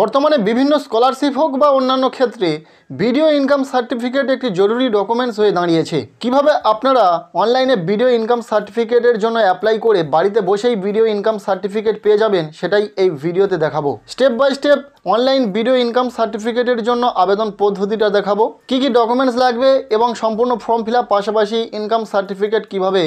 বর্তমানে বিভিন্ন স্কলারশিপ হোক বা অন্যান্য ক্ষেত্রে ভিডিও ইনকাম সার্টিফিকেট একটি জরুরি ডকুমেন্টস হয়ে দাঁড়িয়েছে। কিভাবে আপনারা অনলাইনে ভিডিও ইনকাম সার্টিফিকেটের জন্য অ্যাপ্লাই করে বাড়িতে বসেই ভিডিও ইনকাম সার্টিফিকেট পেয়ে যাবেন সেটাই এই ভিডিওতে দেখাবো। Step by step online video income সার্টিফিকেটের জন্য আবেদন পদ্ধতিটা দেখাবো, কী কী ডকুমেন্টস লাগবে এবং সম্পূর্ণ ফর্ম ফিল আপ, পাশাপাশি ইনকাম সার্টিফিকেট কিভাবে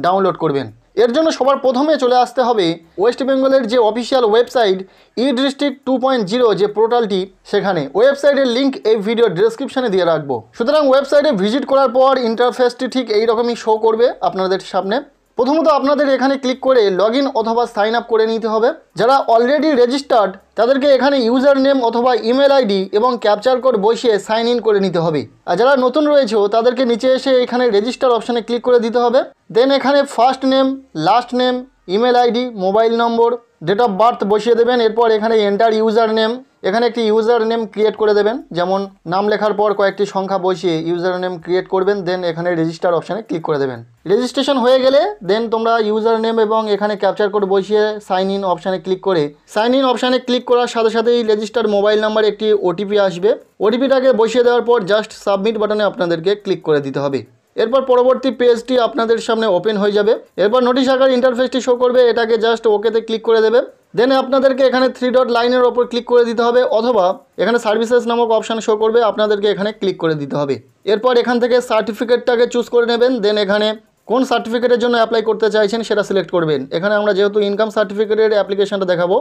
ডাউনলোড করবেন। এর জন্য সবার প্রথমে চলে আসতে হবে ওয়েস্ট বেঙ্গলের যে অফিসিয়াল ওয়েবসাইট ই-ডিস্ট্রিক্ট 2.0 যে পোর্টালটি, সেখানে ওয়েবসাইটের লিঙ্ক এই ভিডিও ডেসক্রিপশনে দিয়ে রাখবো। সুতরাং ওয়েবসাইটে ভিজিট করার পর ইন্টারফেসটি ঠিক এইরকমই শো করবে আপনাদের সামনে। প্রথমত আপনাদের এখানে ক্লিক করে লগ ইন অথবা সাইন আপ করে নিতে হবে। যারা অলরেডি রেজিস্টার্ড তাদেরকে এখানে ইউজার নেম অথবা ইমেল আইডি এবং ক্যাপচার কোড বসিয়ে সাইন ইন করে নিতে হবে। আর যারা নতুন রয়েছে তাদেরকে নিচে এসে এখানে রেজিস্টার অপশানে ক্লিক করে দিতে হবে। দেন এখানে first name, last name, email ID, mobile number, date of birth বসিয়ে দেবেন। এরপর এখানে এন্টার ইউজার নেম, এখানে একটি ইউজার নেম ক্রিয়েট করে দেবেন। যেমন নাম লেখার পর কয়েকটি সংখ্যা বসিয়ে ইউজার নেম ক্রিয়েট করবেন। দেন এখানে রেজিস্টার অপশানে ক্লিক করে দেবেন। রেজিস্ট্রেশন হয়ে গেলে দেন তোমরা ইউজার নেম এবং এখানে ক্যাপচার কোড বসিয়ে সাইন ইন অপশানে ক্লিক করে সাইন ইন অপশানে ক্লিক করার সাথে সাথেই রেজিস্টার মোবাইল নাম্বারে একটি ওটিপি আসবে। ওটিপিটাকে বসিয়ে দেওয়ার পর জাস্ট সাবমিট বাটনে আপনাদেরকে ক্লিক করে দিতে হবে। এরপর পরবর্তী পেজটি আপনাদের সামনে ওপেন হয়ে যাবে। এরপর নোটিশ আকার ইন্টারফেসটি শো করবে, এটাকে জাস্ট ওকেতে ক্লিক করে দেবে। দেন আপনাদেরকে এখানে 3 ডট লাইনের ওপর ক্লিক করে দিতে হবে, অথবা এখানে সার্ভিসেস নামক অপশান শো করবে, আপনাদেরকে এখানে ক্লিক করে দিতে হবে। এরপর এখান থেকে সার্টিফিকেটটাকে চুজ করে নেবেন। দেন এখানে কোন সার্টিফিকেটের জন্য অ্যাপ্লাই করতে চাইছেন সেটা সিলেক্ট করবেন। এখানে আমরা যেহেতু ইনকাম সার্টিফিকেটের অ্যাপ্লিকেশনটা দেখাবো,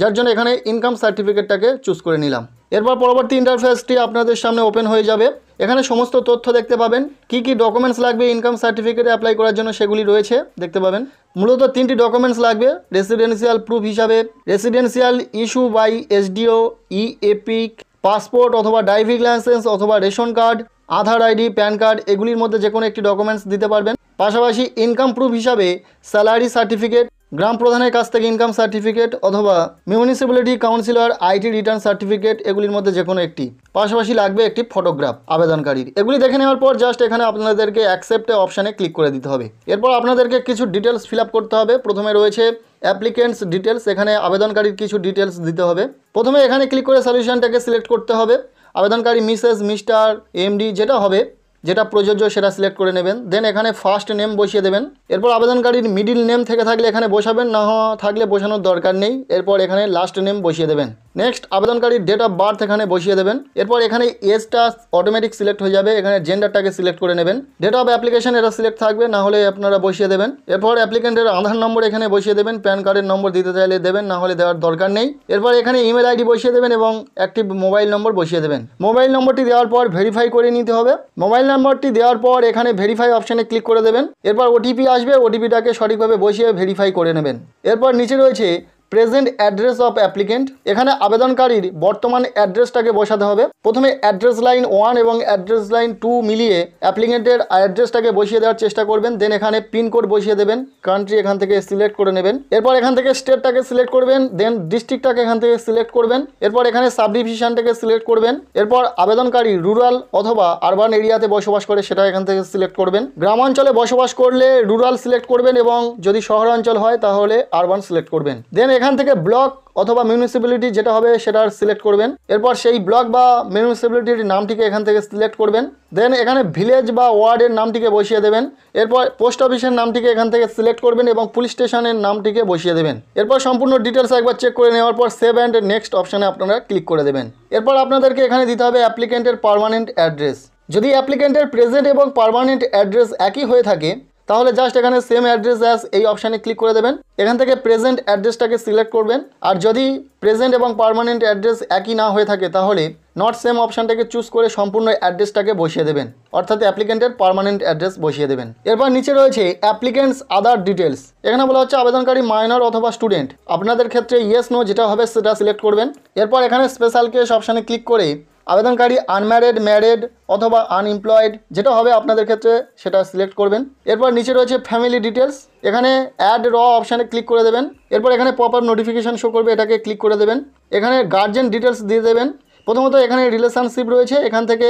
যার জন্য এখানে ইনকাম সার্টিফিকেটটাকে চুজ করে নিলাম। এরপর পরবর্তী ইন্টারফেসটি আপনাদের সামনে ওপেন হয়ে যাবে। এখানে সমস্ত তথ্য দেখতে পাবেন, কি কি ডকুমেন্টস লাগবে ইনকাম সার্টিফিকেটে অ্যাপ্লাই করার জন্য সেগুলি রয়েছে দেখতে পাবেন। মূলত 3টি ডকুমেন্টস লাগবে রেসিডেন্সিয়াল প্রুফ হিসাবে, residential issue by SDO, E EPIC, passport অথবা ড্রাইভিং লাইসেন্স অথবা ration card, Aadhaar ID, PAN card, এগুলির মধ্যে যে কোনো একটি ডকুমেন্টস দিতে পারবেন। পাশাপাশি ইনকাম প্রুফ হিসাবে স্যালারি সার্টিফিকেট, গ্রাম প্রধানের কাছ থেকে ইনকাম সার্টিফিকেট অথবা municipality councillor IT return certificate, এগুলির মধ্যে যে কোনো একটি। পাশাপাশি লাগবে একটি ফটোগ্রাফ আবেদনকারীর। এগুলি দেখে নেওয়ার পর জাস্ট এখানে আপনাদেরকে অ্যাকসেপ্টে অপশানে ক্লিক করে দিতে হবে। এরপর আপনাদেরকে কিছু ডিটেলস ফিল আপ করতে হবে। প্রথমে রয়েছে অ্যাপ্লিকেন্টস ডিটেলস, এখানে আবেদনকারীর কিছু ডিটেলস দিতে হবে। প্রথমে এখানে ক্লিক করে সলিউশনটাকে সিলেক্ট করতে হবে। আবেদনকারী মিসেস, মিস্টার, এমডি যেটা হবে, যেটা প্রযোজ্য সেটা সিলেক্ট করে নেবেন। দেন এখানে ফার্স্ট নেম বসিয়ে দেবেন। এরপর আবেদনকারীর মিডিল নেম থেকে থাকলে এখানে বসাবেন, না থাকলে বসানোর দরকার নেই। এরপর এখানে লাস্ট নেম বসিয়ে দেবেন। নেক্সট আবেদনকারীর ডেট অফ বার্থ এখানে বসিয়ে দেবেন। এরপর এখানে এজটা অটোমেটিক সিলেক্ট হয়ে যাবে, এখানে জেন্ডারটাকে সিলেক্ট করে নেবেন। ডেট অফ অ্যাপ্লিকেশন এটা সিলেক্ট থাকবে, না হলে আপনারা বসিয়ে দেবেন। এরপর অ্যাপ্লিকেন্টের আধার নম্বর এখানে বসিয়ে দেবেন, প্যান কার্ডের নম্বর দিতে চাইলে দেবেন, না হলে দেওয়ার দরকার নেই। এরপর এখানে ইমেল আইডি বসিয়ে দেবেন এবং একটি মোবাইল নম্বর বসিয়ে দেবেন। মোবাইল নম্বরটি দেওয়ার পর ভেরিফাই করে নিতে হবে। মোবাইল নম্বরটি দেওয়ার পর এখানে ভেরিফাই অপশানে ক্লিক করে দেবেন। এরপর ওটিপি আসবে, ওটিপিটাকে সঠিকভাবে বসিয়ে ভেরিফাই করে নেবেন। এরপর নিচে রয়েছে প্রেজেন্ট অ্যাড্রেস অফ অ্যাপ্লিকেন্ট, এখানে আবেদনকারীর বর্তমান অ্যাড্রেসটাকে বসাতে হবে। প্রথমে অ্যাড্রেস লাইন 1 এবং অ্যাড্রেস লাইন 2 মিলিয়ে অ্যাপ্লিকেন্টের অ্যাড্রেসটাকে বসিয়ে দেওয়ার চেষ্টা করবেন। দেন এখানে পিনকোড বসিয়ে দেবেন, কান্ট্রি এখান থেকে সিলেক্ট করে নেবেন। এরপর এখান থেকে স্টেটটাকে সিলেক্ট করবেন, দেন ডিস্ট্রিক্টটাকে এখান থেকে সিলেক্ট করবেন। এরপর এখানে সাব ডিভিশনটাকে সিলেক্ট করবেন। এরপর আবেদনকারী রুরাল অথবা আরবান এরিয়াতে বসবাস করে সেটা এখান থেকে সিলেক্ট করবেন। গ্রামাঞ্চলে বসবাস করলে রুরাল সিলেক্ট করবেন এবং যদি শহরাঞ্চল হয় তাহলে আরবান সিলেক্ট করবেন। দেন এখান থেকে ব্লক অথবা মিউনিসিপ্যালিটি যেটা হবে সেটা সিলেক্ট করবেন। এরপর সেই ব্লক বা মিউনিসিপ্যালিটির নামটিকে এখান থেকে সিলেক্ট করবেন। দেন এখানে ভিলেজ বা ওয়ার্ডের নামটিকে বসিয়ে দেবেন। এরপর পোস্ট অফিসের নামটিকে এখান থেকে সিলেক্ট করবেন এবং পুলিশ স্টেশনের নামটিকে বসিয়ে দেবেন। এরপর সম্পূর্ণ ডিটেলস একবার চেক করে নেওয়ার পর সেভ অ্যান্ড নেক্সট অপশানে আপনারা ক্লিক করে দেবেন। এরপর আপনাদেরকে এখানে দিতে হবে অ্যাপ্লিকেন্টের পার্মানেন্ট অ্যাড্রেস। যদি অ্যাপ্লিকেন্টের প্রেজেন্ট এবং পার্মানেন্ট অ্যাড্রেস একই হয়ে থাকে তাহলে জাস্ট এখানে সেম অ্যাড্রেস অ্যাজ এই অপশানে ক্লিক করে দেবেন। এখান থেকে প্রেজেন্ট অ্যাড্রেসটাকে সিলেক্ট করবেন। আর যদি প্রেজেন্ট এবং পার্মানেন্ট অ্যাড্রেস একই না হয়ে থাকে তাহলে নট সেম অপশানটাকে চুজ করে সম্পূর্ণ অ্যাড্রেসটাকে বসিয়ে দেবেন, অর্থাৎ অ্যাপ্লিকেন্টের পার্মানেন্ট অ্যাড্রেস বসিয়ে দেবেন। এরপর নিচে রয়েছে অ্যাপ্লিকেন্টস আদার ডিটেলস, এখানে বলা হচ্ছে আবেদনকারী মাইনর অথবা স্টুডেন্ট। আপনাদের ক্ষেত্রে ইয়েস নো যেটা হবে সেটা সিলেক্ট করবেন। এরপর এখানে স্পেশাল কেস অপশানে ক্লিক করে আবেদনকারী আনম্যারিড, ম্যারিড অথবা আনএমপ্লয়েড যেটা হবে আপনাদের ক্ষেত্রে সেটা সিলেক্ট করবেন। এরপর নিচে রয়েছে ফ্যামিলি ডিটেলস, এখানে অ্যাড র অপশানে ক্লিক করে দেবেন। এরপর এখানে পপ আপ নোটিফিকেশান শো করবে, এটাকে ক্লিক করে দেবেন। এখানে গার্জেন ডিটেলস দিয়ে দেবেন। প্রথমত এখানে রিলেশনশিপ রয়েছে, এখান থেকে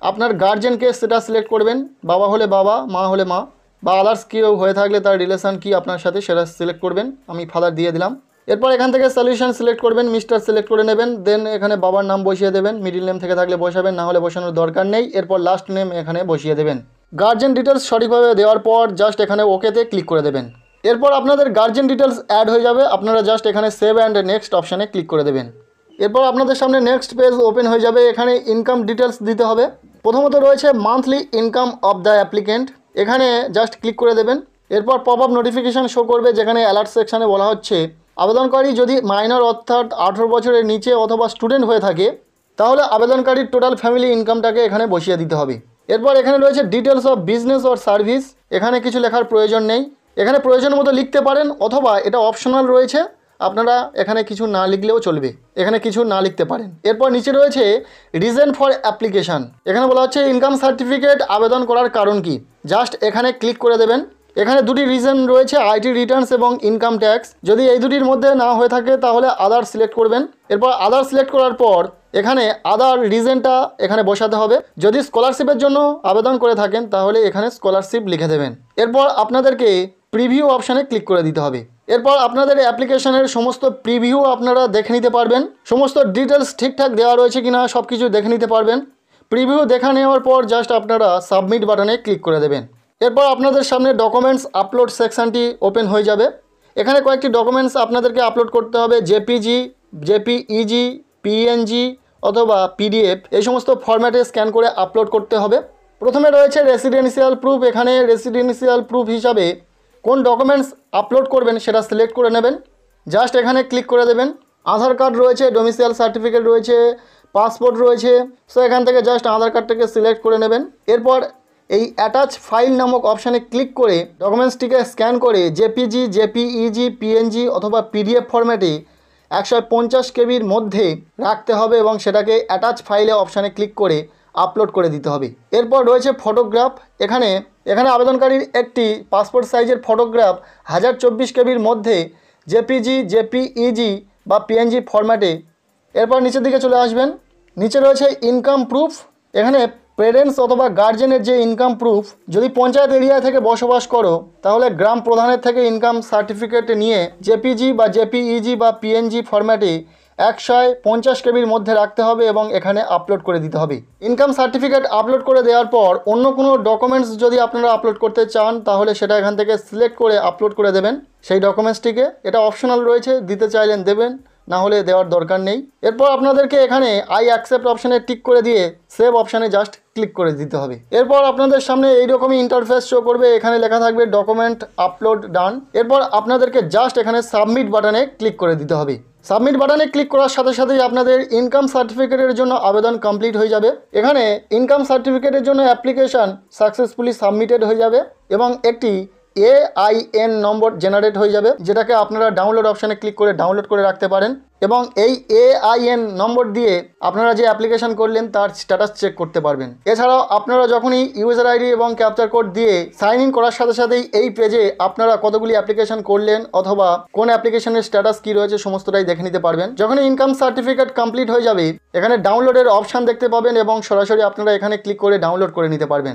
আপনার গার্জেনকে সেটা সিলেক্ট করবেন। বাবা হলে বাবা, মা হলে মা, বা আদার্স কেউ হয়ে থাকলে তার রিলেশান কি আপনার সাথে সেটা সিলেক্ট করবেন। আমি ফাদার দিয়ে দিলাম। এরপর এখান থেকে সলিউশন সিলেক্ট করবেন, মিস্টার সিলেক্ট করে নেবেন, দেন এখানে বাবার নাম বসিয়ে দেবেন, মিডিল নেম থেকে থাকলে বসাবেন, না হলে বসানোর দরকার নেই। এরপর লাস্ট নেম এখানে বসিয়ে দেবেন। গার্জেন ডিটেলস সঠিকভাবে দেওয়ার পর জাস্ট এখানে ওকেতে ক্লিক করে দেবেন। এরপর আপনাদের গার্জেন ডিটেলস অ্যাড হয়ে যাবে, আপনারা জাস্ট এখানে সেভ অ্যান্ড নেক্সট অপশানে ক্লিক করে দেবেন। এরপর আপনাদের সামনে নেক্সট পেজ ওপেন হয়ে যাবে। এখানে ইনকাম ডিটেলস দিতে হবে। প্রথমত রয়েছে monthly income of the applicant, এখানে জাস্ট ক্লিক করে দেবেন। এরপর পপ আপ নোটিফিকেশান শো করবে, যেখানে অ্যালার্ট সেকশানে বলা হচ্ছে আবেদনকারী যদি মাইনর অর্থাৎ 18 বছরের নিচে অথবা স্টুডেন্ট হয়ে থাকে তাহলে আবেদনকারীর টোটাল ফ্যামিলি ইনকামটাকে এখানে বসিয়ে দিতে হবে। এরপর এখানে রয়েছে details of business or service, এখানে কিছু লেখার প্রয়োজন নেই, এখানে প্রয়োজন মতো লিখতে পারেন অথবা এটা অপশনাল রয়েছে, আপনারা এখানে কিছু না লিখলেও চলবে, এখানে কিছু না লিখতে পারেন। এরপর নিচে রয়েছে রিজন ফর অ্যাপ্লিকেশান, এখানে বলা হচ্ছে ইনকাম সার্টিফিকেট আবেদন করার কারণ কি, জাস্ট এখানে ক্লিক করে দেবেন। এখানে দুটি রিজন রয়েছে, আইটি রিটার্নস এবং ইনকাম ট্যাক্স, যদি এই দুটির মধ্যে না হয়ে থাকে তাহলে আদার সিলেক্ট করবেন। এরপর আদার সিলেক্ট করার পর এখানে আদার রিজনটা এখানে বসাতে হবে, যদি স্কলারশিপের জন্য আবেদন করে থাকেন তাহলে এখানে স্কলারশিপ লিখে দেবেন। এরপর আপনাদেরকে প্রিভিউ অপশানে ক্লিক করে দিতে হবে। এরপর আপনাদের অ্যাপ্লিকেশনের সমস্ত প্রিভিউ আপনারা দেখে নিতে পারবেন, সমস্ত ডিটেলস ঠিকঠাক দেওয়া রয়েছে কিনা সব কিছু দেখে নিতে পারবেন। প্রিভিউ দেখা নেওয়ার পর জাস্ট আপনারা সাবমিট বাটনে ক্লিক করে দেবেন। এরপর আপনাদের সামনে ডকুমেন্টস আপলোড সেকশানটি ওপেন হয়ে যাবে। এখানে কয়েকটি ডকুমেন্টস আপনাদেরকে আপলোড করতে হবে, জেপিজি, জেপিইজি, পিএনজি অথবা পিডিএফ, এই সমস্ত ফরম্যাটে স্ক্যান করে আপলোড করতে হবে। প্রথমে রয়েছে রেসিডেন্সিয়াল প্রুফ, এখানে রেসিডেন্সিয়াল প্রুফ হিসাবে কোন ডকুমেন্টস আপলোড করবেন সেটা সিলেক্ট করে নেবেন, জাস্ট এখানে ক্লিক করে দেবেন। আধার কার্ড রয়েছে, ডোমিসাইল সার্টিফিকেট রয়েছে, পাসপোর্ট রয়েছে, সো এখান থেকে জাস্ট আধার কার্ডটাকে সিলেক্ট করে নেবেন। এরপর এই অ্যাটাচ ফাইল নামক অপশানে ক্লিক করে ডকুমেন্টসটিকে স্ক্যান করে জেপিজি, জেপিইজি, পিএনজি অথবা পিডিএফ ফরম্যাটে 150 কেবির মধ্যে রাখতে হবে এবং সেটাকে অ্যাটাচ ফাইলে অপশানে ক্লিক করে আপলোড করে দিতে হবে। এরপর রয়েছে ফটোগ্রাফ, এখানে আবেদনকারীর একটি পাসপোর্ট সাইজের ফটোগ্রাফ 1024 কেবির মধ্যে জেপিজি, জেপিইজি বা পিএনজি ফরম্যাটে। এরপর নিচের দিকে চলে আসবেন, নিচে রয়েছে ইনকাম প্রুফ, এখানে পেরেন্টস অথবা গার্জেনের যে ইনকাম প্রুফ, যদি পঞ্চায়েত এরিয়া থেকে বসবাস করো তাহলে গ্রাম প্রধানের থেকে ইনকাম সার্টিফিকেট নিয়ে জেপিজি বা জেপিইজি বা পিএনজি ফরম্যাটে 150 কেবির মধ্যে রাখতে হবে এবং এখানে আপলোড করে দিতে হবে। ইনকাম সার্টিফিকেট আপলোড করে দেওয়ার পর অন্য কোনো ডকুমেন্টস যদি আপনারা আপলোড করতে চান তাহলে সেটা এখান থেকে সিলেক্ট করে আপলোড করে দেবেন সেই ডকুমেন্টসটিকে, এটা অপশনাল রয়েছে, দিতে চাইলেন দেবেন, না হলে দেওয়ার দরকার নেই। এরপর আপনাদেরকে এখানে আই অ্যাকসেপ্ট অপশানে টিক করে দিয়ে সেভ অপশানে জাস্ট ক্লিক করে দিতে হবে। এরপর আপনাদের সামনে এইরকমই ইন্টারফেস শো করবে, এখানে লেখা থাকবে ডকুমেন্ট আপলোড ডান। এরপর আপনাদেরকে জাস্ট এখানে সাবমিট বাটনে ক্লিক করে দিতে হবে। সাবমিট বাটনে ক্লিক করার সাথে সাথেই আপনাদের ইনকাম সার্টিফিকেটের জন্য আবেদন কমপ্লিট হয়ে যাবে। এখানে ইনকাম সার্টিফিকেটের জন্য অ্যাপ্লিকেশান সাকসেসফুলি সাবমিটেড হয়ে যাবে এবং একটি AIN নম্বর জেনারেট হয়ে যাবে, যেটাকে আপনারা ডাউনলোড অপশানে ক্লিক করে ডাউনলোড করে রাখতে পারেন এবং এই AIN নম্বর দিয়ে আপনারা যে অ্যাপ্লিকেশন করলেন তার স্ট্যাটাস চেক করতে পারবেন। এছাড়াও আপনারা যখনই ইউজার আইডি এবং ক্যাপচার কোড দিয়ে সাইন ইন করার সাথে সাথেই এই পেজে আপনারা কতগুলি অ্যাপ্লিকেশন করলেন অথবা কোন অ্যাপ্লিকেশনের স্ট্যাটাস কী রয়েছে সমস্তটাই দেখে নিতে পারবেন। যখনই ইনকাম সার্টিফিকেট কমপ্লিট হয়ে যাবে এখানে ডাউনলোডের অপশান দেখতে পাবেন এবং সরাসরি আপনারা এখানে ক্লিক করে ডাউনলোড করে নিতে পারবেন।